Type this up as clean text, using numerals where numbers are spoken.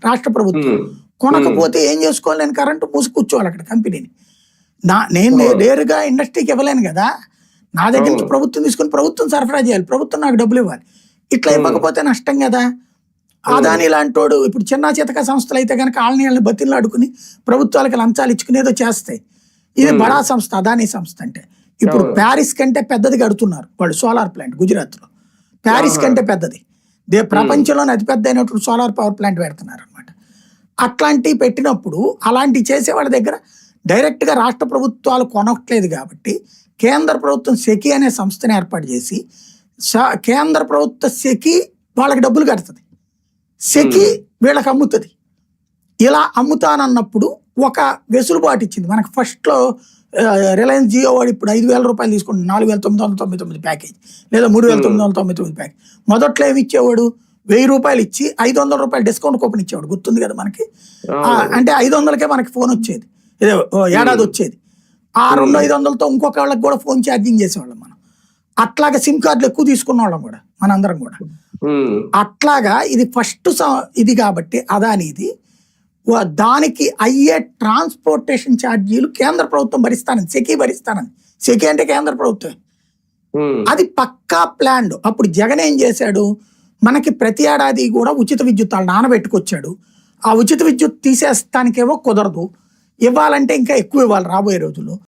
రాష్ట్ర ప్రభుత్వం. కొనకపోతే ఏం చేసుకోవాలి, నేను కరెంటు మూసి కూర్చోవాలి అక్కడ కంపెనీని. నేను నేరుగా ఇండస్ట్రీకి ఇవ్వలేను కదా, నా దగ్గర నుంచి ప్రభుత్వం తీసుకుని ప్రభుత్వం సరఫరా చేయాలి, ప్రభుత్వం నాకు డబ్బులు ఇవ్వాలి. ఇట్లా ఇవ్వకపోతే నష్టం కదా. అదాని లాంటోడు ఇప్పుడు చిన్న చితక సంస్థలు అయితే కనుక ఆళ్ళని బతిళ్ళు అడుకుని ప్రభుత్వాలకు లంచాలు ఇచ్చుకుని ఏదో చేస్తాయి. ఇది బడా సంస్థ, అదాని సంస్థ అంటే. ఇప్పుడు ప్యారిస్ కంటే పెద్దది కడుతున్నారు వాళ్ళు సోలార్ ప్లాంట్ గుజరాత్ లో. ప్యారిస్ కంటే పెద్దది, ప్రపంచంలోనే అతిపెద్ద అయినటువంటి సోలార్ పవర్ ప్లాంట్ పెడుతున్నారు అనమాట. అట్లాంటివి పెట్టినప్పుడు అలాంటివి చేసే వాళ్ళ దగ్గర డైరెక్ట్ గా రాష్ట్ర ప్రభుత్వాలు కొనట్లేదు కాబట్టి కేంద్ర ప్రభుత్వం సెకి అనే సంస్థను ఏర్పాటు చేసి కేంద్ర ప్రభుత్వ సెకి వాళ్ళకి డబ్బులు కడుతుంది, సెకి వీళ్ళకి అమ్ముతుంది. ఇలా అమ్ముతానన్నప్పుడు ఒక వెసులుబాటు ఇచ్చింది మనకు. ఫస్ట్లో రిలయన్స్ జియో వాడు ఇప్పుడు 5,000 రూపాయలు తీసుకుంటే 4,999 ప్యాకేజ్, లేదా 3,999 ప్యాకేజ్. మొదట్లో ఏమి ఇచ్చేవాడు, 1,000 రూపాయలు ఇచ్చి 500 రూపాయలు డిస్కౌంట్ కూపన్ ఇచ్చేవాడు, గుర్తుంది కదా మనకి. అంటే 500కే మనకి ఫోన్ వచ్చేది, ఏడాది వచ్చేది. ఆ 200-500తో ఇంకొక వాళ్ళకి కూడా ఫోన్ ఛార్జింగ్ చేసేవాళ్ళం మనం. అట్లాగా సిమ్ కార్డులు ఎక్కువ తీసుకున్న వాళ్ళం కూడా మనందరం కూడా. అట్లాగా ఇది ఫస్ట్ ఇది కాబట్టి అదానిది. దానికి అయ్యే ట్రాన్స్పోర్టేషన్ ఛార్జీలు కేంద్ర ప్రభుత్వం భరిస్తానని, సెకి భరిస్తానని. సెకి అంటే కేంద్ర ప్రభుత్వమే. అది పక్కా ప్లాన్. అప్పుడు జగన్ ఏం చేశాడు, మనకి ప్రతి ఏడాది కూడా ఉచిత విద్యుత్ వాళ్ళు నానబెట్టుకొచ్చాడు. ఆ ఉచిత విద్యుత్ తీసేస్తానికేమో కుదరదు, ఇవ్వాలంటే ఇంకా ఎక్కువ ఇవ్వాలి రాబోయే రోజుల్లో.